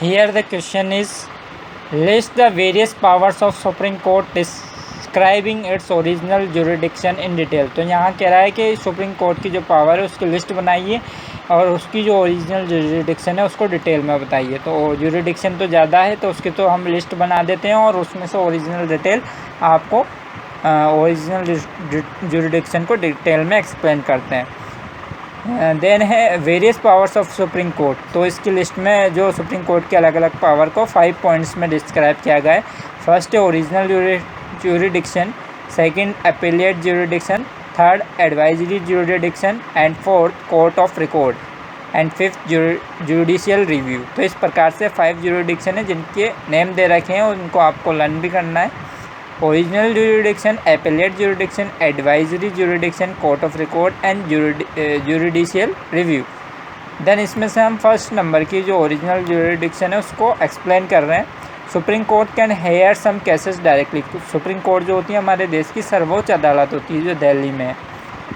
Here the question is, list the various powers of Supreme Court describing its original jurisdiction in detail। तो यहाँ कह रहा है कि सुप्रीम कोर्ट की जो पावर है उसकी लिस्ट बनाइए और उसकी जो ओरिजिनल जुरिडिक्शन है उसको डिटेल में बताइए। तो जुरिडिक्शन तो ज़्यादा है तो उसकी तो हम लिस्ट बना देते हैं और उसमें से ओरिजिनल डिटेल आपको ओरिजिनल जुरिडिक्शन को डिटेल में एक्सप्लेन करते हैं। देन है various powers of supreme court. तो इसकी लिस्ट में जो सुप्रीम कोर्ट के अलग अलग पावर को 5 पॉइंट्स में डिस्क्राइब किया गया है। फर्स्ट है original jurisdiction, second appellate jurisdiction, third advisory jurisdiction and fourth court of record and fifth judicial review. तो इस प्रकार से 5 जुरिडिक्शन है जिनके नेम दे रखे हैं, उनको आपको लर्न भी करना है। Original jurisdiction, appellate jurisdiction, advisory jurisdiction, court of record and judicial review. Then इसमें से हम फर्स्ट नंबर की जो ओरिजिनल जुरिडिक्शन है उसको एक्सप्लेन कर रहे हैं। Supreme court can hear some cases directly. Supreme court जो होती है हमारे देश की सर्वोच्च अदालत होती है जो दिल्ली में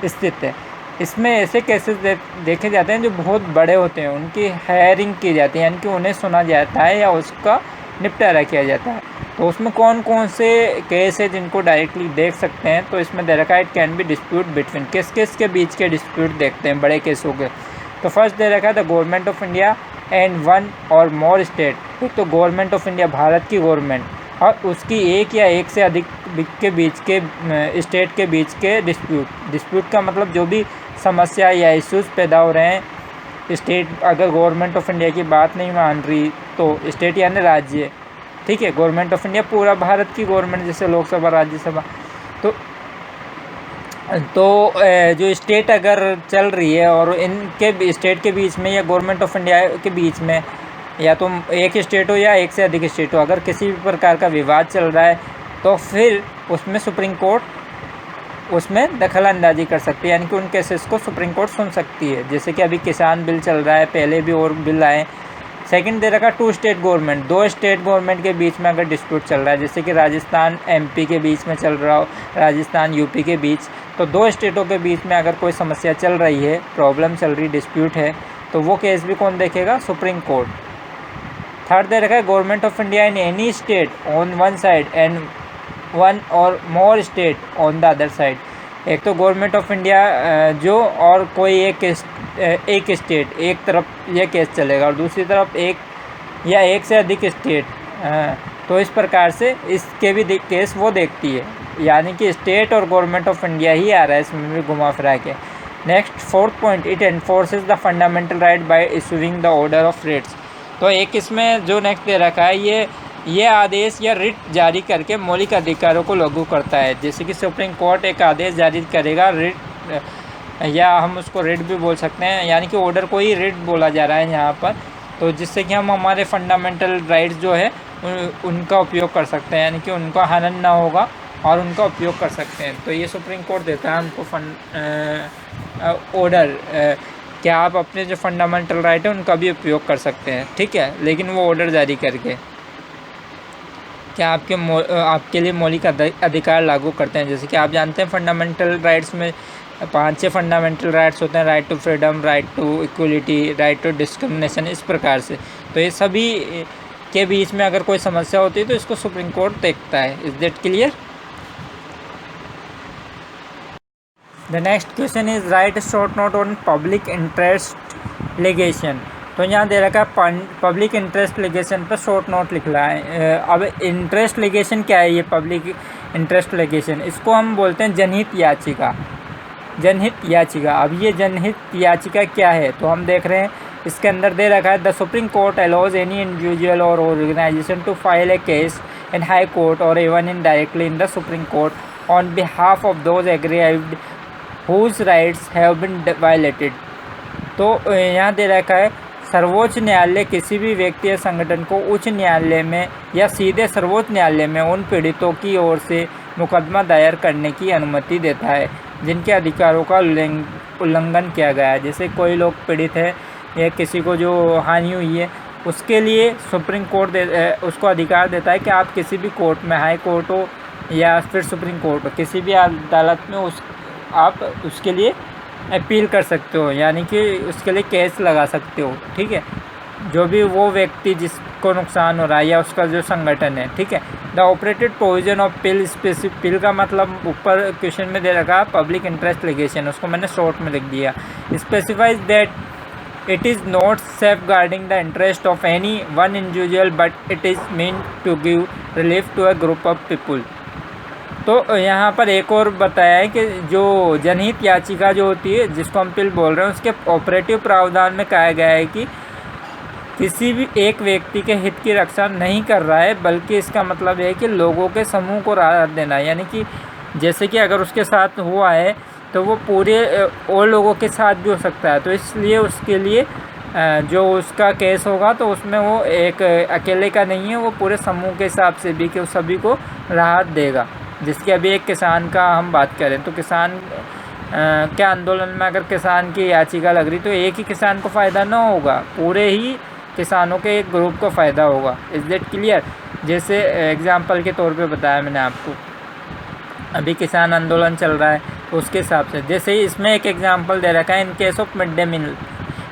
स्थित है। इसमें ऐसे केसेस देखे जाते हैं जो बहुत बड़े होते हैं, उनकी हेयरिंग की जाती है, यानी कि उन्हें सुना जाता है या उसका निपटारा किया जाता है। तो उसमें कौन कौन से केस है जिनको डायरेक्टली देख सकते हैं, तो इसमें दे रखा है it can be dispute between, किस किस के बीच के डिस्प्यूट देखते हैं बड़े केसों के। तो फर्स्ट दे रखा है the government of India and one और मोर स्टेट। एक तो गवर्नमेंट ऑफ इंडिया भारत की गवर्नमेंट और उसकी एक या एक से अधिक के बीच के स्टेट के बीच के डिस्प्यूट का मतलब जो भी समस्या या इश्यूज़ पैदा हो रहे हैं, स्टेट अगर गवर्नमेंट ऑफ इंडिया की बात नहीं मान रही तो स्टेट यानी राज्य, ठीक है, गवर्नमेंट ऑफ इंडिया पूरा भारत की गवर्नमेंट जैसे लोकसभा राज्यसभा, तो जो स्टेट अगर चल रही है और इनके स्टेट के बीच में या गवर्नमेंट ऑफ इंडिया के बीच में या तो एक स्टेट हो या एक से अधिक स्टेट हो, अगर किसी भी प्रकार का विवाद चल रहा है तो फिर उसमें सुप्रीम कोर्ट उसमें दखल अंदाजी कर सकती है, यानी कि उन केसेस को सुप्रीम कोर्ट सुन सकती है। जैसे कि अभी किसान बिल चल रहा है, पहले भी और बिल आए। सेकंड दे रखा 2 स्टेट गवर्नमेंट, 2 स्टेट गवर्नमेंट के बीच में अगर डिस्प्यूट चल रहा है, जैसे कि राजस्थान एमपी के बीच में चल रहा हो, राजस्थान यूपी के बीच, तो 2 स्टेटों के बीच में अगर कोई समस्या चल रही है, प्रॉब्लम चल रही, डिस्प्यूट है, तो वो केस भी कौन देखेगा? Supreme court. थर्ड दे रखा है government of India in any state on one side and one और more state on the other side. एक तो गवर्नमेंट ऑफ इंडिया जो और कोई एक स्टेट एक तरफ यह केस चलेगा और दूसरी तरफ एक या एक से अधिक स्टेट, तो इस प्रकार से इसके भी केस वो देखती है, यानी कि स्टेट और गवर्नमेंट ऑफ इंडिया ही आ रहा है इसमें भी घुमा फिरा के। Next fourth point, it enforces the fundamental right by issuing the order of writs. तो एक इसमें जो नेक्स्ट दे रखा है ये आदेश या रिट जारी करके मौलिक अधिकारों को लागू करता है। जैसे कि सुप्रीम कोर्ट एक आदेश जारी करेगा, रिट या हम उसको रिट भी बोल सकते हैं, यानी कि ऑर्डर को ही रिट बोला जा रहा है यहाँ पर, तो जिससे कि हम हमारे फंडामेंटल राइट्स जो है उनका उपयोग कर सकते हैं, यानी कि उनका हनन ना होगा और उनका उपयोग कर सकते हैं। तो ये सुप्रीम कोर्ट देता है हमको ऑर्डर क्या आप अपने जो फंडामेंटल राइट है उनका भी उपयोग कर सकते हैं, ठीक है, लेकिन वो ऑर्डर जारी करके क्या आपके लिए मौलिक अधिकार लागू करते हैं। जैसे कि आप जानते हैं फंडामेंटल राइट्स में 5-6 फंडामेंटल राइट्स होते हैं, right to freedom, right to equality, right to discrimination, इस प्रकार से। तो ये सभी के बीच में अगर कोई समस्या होती है तो इसको सुप्रीम कोर्ट देखता है। Is that clear? The next question is right short note on public interest ligation. तो यहाँ दे रखा है पब्लिक इंटरेस्ट लिगेशन पर शॉर्ट नोट लिख रहा है। अब इंटरेस्ट लिगेशन क्या है? ये पब्लिक इंटरेस्ट लिगेशन, इसको हम बोलते हैं जनहित याचिका। जनहित याचिका, अब ये जनहित याचिका क्या है तो हम देख रहे हैं इसके अंदर दे रखा है the supreme court allows any individual और organisation to file a case in high court और even in directly in the supreme court on behalf of those aggrieved whose rights have been violated. तो यहाँ दे रखा है सर्वोच्च न्यायालय किसी भी व्यक्ति या संगठन को उच्च न्यायालय में या सीधे सर्वोच्च न्यायालय में उन पीड़ितों की ओर से मुकदमा दायर करने की अनुमति देता है जिनके अधिकारों का उल्लंघन किया गया है। जैसे कोई लोग पीड़ित है या किसी को जो हानि हुई है उसके लिए सुप्रीम कोर्ट उसको अधिकार देता है कि आप किसी भी कोर्ट में, हाई कोर्ट हो या फिर सुप्रीम कोर्ट हो, किसी भी अदालत में आप उसके लिए अपील कर सकते हो, यानी कि उसके लिए केस लगा सकते हो, ठीक है। जो भी वो व्यक्ति जिसको नुकसान हो रहा है या उसका जो संगठन है, ठीक है। The operated provision of PIL specific, PIL का मतलब ऊपर क्वेश्चन में दे रखा पब्लिक इंटरेस्ट लिगेशन, उसको मैंने शॉर्ट में लिख दिया। Specifies that it is not safeguarding the interest of any one individual but it is mean to give relief to a group of people. तो यहाँ पर एक और बताया है कि जो जनहित याचिका जो होती है जिसको हम पिल बोल रहे हैं, उसके ऑपरेटिव प्रावधान में कहा गया है कि किसी भी एक व्यक्ति के हित की रक्षा नहीं कर रहा है, बल्कि इसका मतलब है कि लोगों के समूह को राहत देना। यानी कि जैसे कि अगर उसके साथ हुआ है तो वो पूरे और लोगों के साथ भी हो सकता है, तो इसलिए उसके लिए जो उसका केस होगा तो उसमें वो एक अकेले का नहीं है, वो पूरे समूह के हिसाब से भी कि सभी को राहत देगा। जिसके अभी एक किसान का हम बात करें तो किसान के आंदोलन में अगर किसान की याचिका लग रही तो एक ही किसान को फ़ायदा ना होगा, पूरे ही किसानों के एक ग्रुप को फ़ायदा होगा। Is that clear? जैसे एग्जांपल के तौर पे बताया मैंने आपको, अभी किसान आंदोलन चल रहा है तो उसके हिसाब से, जैसे ही इसमें एक एग्जांपल दे रखा है in case of mid day meal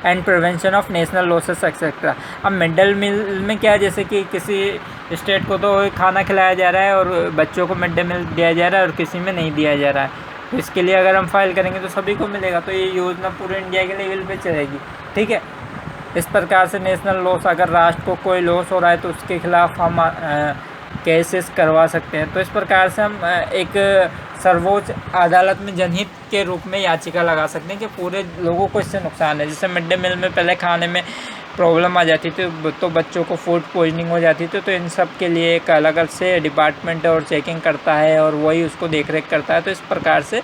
and prevention of national losses etcetera. अब मिड डे मील में क्या है, जैसे कि किसी स्टेट को तो खाना खिलाया जा रहा है और बच्चों को मिड डे मील दिया जा रहा है और किसी में नहीं दिया जा रहा है, तो इसके लिए अगर हम फाइल करेंगे तो सभी को मिलेगा, तो ये योजना पूरे इंडिया के लेवल पे चलेगी, ठीक है। इस प्रकार से नेशनल लॉस, अगर राष्ट्र को कोई लॉस हो रहा है तो उसके खिलाफ हम केसेस करवा सकते हैं। तो इस प्रकार से हम एक सर्वोच्च अदालत में जनहित के रूप में याचिका लगा सकते हैं कि पूरे लोगों को इससे नुकसान है। जैसे मिड डे मील में पहले खाने में प्रॉब्लम आ जाती थी तो बच्चों को फूड पॉइजनिंग हो जाती थी, तो इन सब के लिए एक अलग से डिपार्टमेंट और चेकिंग करता है और वही उसको देख रेख करता है। तो इस प्रकार से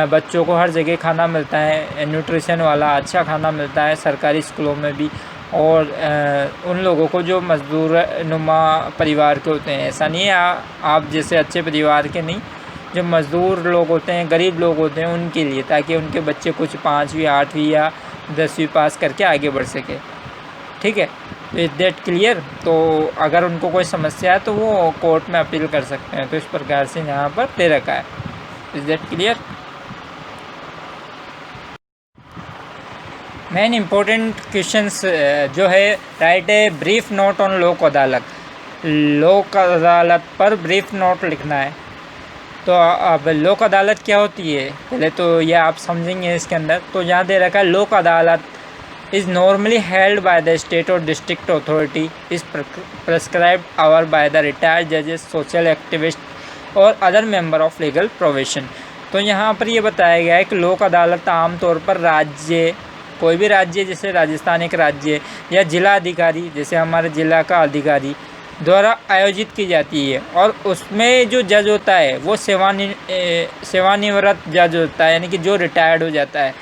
बच्चों को हर जगह खाना मिलता है, न्यूट्रिशन वाला अच्छा खाना मिलता है सरकारी स्कूलों में भी। और उन लोगों को जो मजदूर नुमा परिवार के होते हैं, ऐसा नहीं है आप जैसे अच्छे परिवार के नहीं, जो मज़दूर लोग होते हैं, गरीब लोग होते हैं, उनके लिए, ताकि उनके बच्चे कुछ 5वीं 8वीं या 10वीं पास करके आगे बढ़ सके, ठीक है। Is that clear? तो अगर उनको कोई समस्या है तो वो कोर्ट में अपील कर सकते हैं। तो इस प्रकार से यहाँ पर दे रखा है। Is that clear? Main important questions जो है, right a brief note on लोक अदालत। लोक अदालत पर ब्रीफ नोट लिखना है। तो अब लोक अदालत क्या होती है, पहले तो ये आप समझेंगे इसके अंदर। तो यहाँ दे रखा है लोक अदालत is normally held by the state or district authority, is prescribed hour by the retired judges, social activists और other member of legal profession। तो यहाँ पर ये बताया गया है कि लोक अदालत आमतौर पर राज्य, कोई भी राज्य, जैसे राजस्थान एक राज्य, या जिला अधिकारी, जैसे हमारे जिला का अधिकारी द्वारा आयोजित की जाती है। और उसमें जो जज होता है वो सेवानिवृत्त जज होता है, यानी कि जो रिटायर्ड हो जाता है।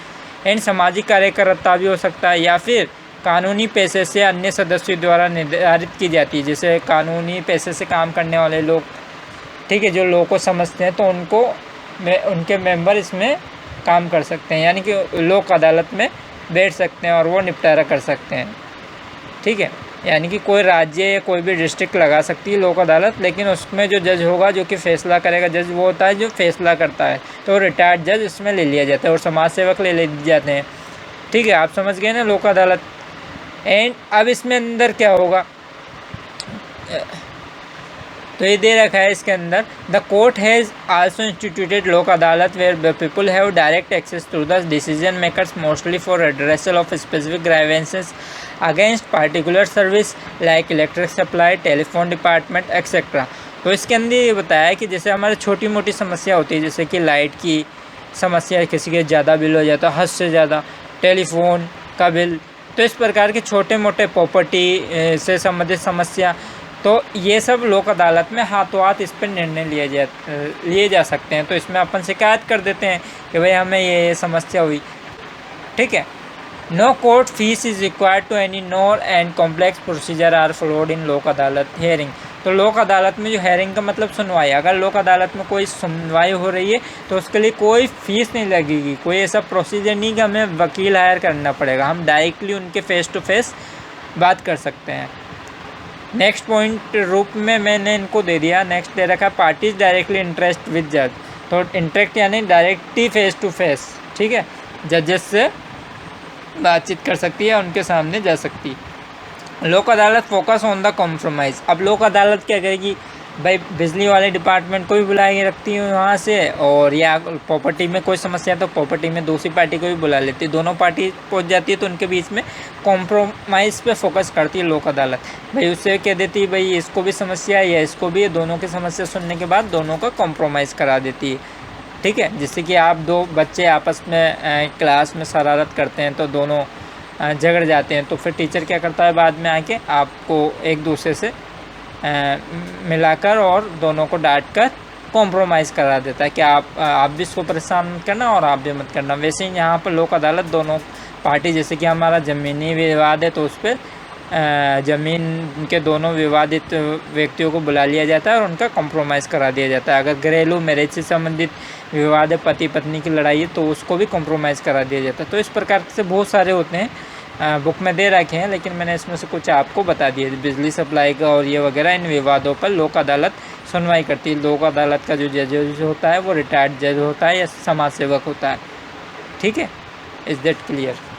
एंड सामाजिक कार्यकर्ता भी हो सकता है, या फिर कानूनी पेशे से अन्य सदस्यों द्वारा निर्धारित की जाती है। जैसे कानूनी पेशे से काम करने वाले लोग, ठीक है, जो लोगों को समझते हैं, तो उनके मेंबर इसमें काम कर सकते हैं, यानी कि लोक अदालत में बैठ सकते हैं और वो निपटारा कर सकते हैं, ठीक है। यानी कि कोई राज्य या कोई भी डिस्ट्रिक्ट लगा सकती है लोक अदालत, लेकिन उसमें जो जज होगा, जो कि फैसला करेगा, जज वो होता है जो फैसला करता है। तो रिटायर्ड जज इसमें ले लिया जाता है और समाज सेवक ले लिए जाते हैं, ठीक है। आप समझ गए ना लोक अदालत। एंड अब इसमें अंदर क्या होगा, तो ये दे रखा है इसके अंदर, the court has also instituted Lok Adalat where people have direct access to the decision makers mostly for addressal of specific grievances against particular service like electric supply, telephone department etcetera. तो इसके अंदर ये बताया है कि जैसे हमारे छोटी मोटी समस्या होती है, जैसे कि लाइट की समस्या, किसी के ज़्यादा बिल हो जाता है, हद से ज़्यादा, टेलीफोन का बिल, तो इस प्रकार के छोटे मोटे प्रॉपर्टी से संबंधित समस्या, तो ये सब लोक अदालत में हाथों हाथ इस पर निर्णय लिए जा सकते हैं। तो इसमें अपन शिकायत कर देते हैं कि भाई हमें ये समस्या हुई, ठीक है। No court fees is required to any nor and complex procedure are followed in Lok Adalat hearing. तो लोक अदालत में जो हेयरिंग का मतलब सुनवाई, अगर लोक अदालत में कोई सुनवाई हो रही है तो उसके लिए कोई फ़ीस नहीं लगेगी, कोई ऐसा प्रोसीजर नहीं कि हमें वकील हायर करना पड़ेगा, हम डायरेक्टली उनके फेस टू फेस बात कर सकते हैं। नेक्स्ट पॉइंट रूप में मैंने इनको दे दिया, नेक्स्ट दे रखा पार्टीज डायरेक्टली इंटरेस्ट विद जज। तो इंटरेक्ट यानी डायरेक्टली फेस टू फेस, ठीक है, जजेस से बातचीत कर सकती है, उनके सामने जा सकती, लोक अदालत फोकस ऑन द कॉम्प्रोमाइज़। अब लोक अदालत क्या करेगी भाई, बिजली वाले डिपार्टमेंट को भी बुला के रखती है वहाँ से, और या प्रॉपर्टी में कोई समस्या तो प्रॉपर्टी में दूसरी पार्टी को भी बुला लेती है, दोनों पार्टी पहुँच जाती है, तो उनके बीच में कॉम्प्रोमाइज़ पे फोकस करती है लोक अदालत। भाई उससे कह देती है भाई इसको भी समस्या है या इसको भी, दोनों की समस्या सुनने के बाद दोनों का कॉम्प्रोमाइज़ करा देती है। ठीक है, जिससे कि आप दो बच्चे आपस में क्लास में शरारत करते हैं तो दोनों झगड़ जाते हैं, तो फिर टीचर क्या करता है बाद में आके आपको एक दूसरे से मिलाकर और दोनों को डांट कर कॉम्प्रोमाइज़ करा देता है कि आप भी इसको परेशान मत करना और आप भी मत करना। वैसे ही यहाँ पर लोक अदालत दोनों पार्टी, जैसे कि हमारा ज़मीनी विवाद है तो उस पर ज़मीन के दोनों विवादित व्यक्तियों को बुला लिया जाता है और उनका कॉम्प्रोमाइज़ करा दिया जाता है। अगर घरेलू मैरिज से संबंधित विवाद है, पति पत्नी की लड़ाई है, तो उसको भी कॉम्प्रोमाइज़ करा दिया जाता है। तो इस प्रकार से बहुत सारे होते हैं, बुक में दे रखे हैं, लेकिन मैंने इसमें से कुछ आपको बता दिए। बिजली सप्लाई का और ये वगैरह, इन विवादों पर लोक अदालत सुनवाई करती है। लोक अदालत का जो जज होता है वो रिटायर्ड जज होता है या समाज सेवक होता है। ठीक है, इज़ दैट क्लियर?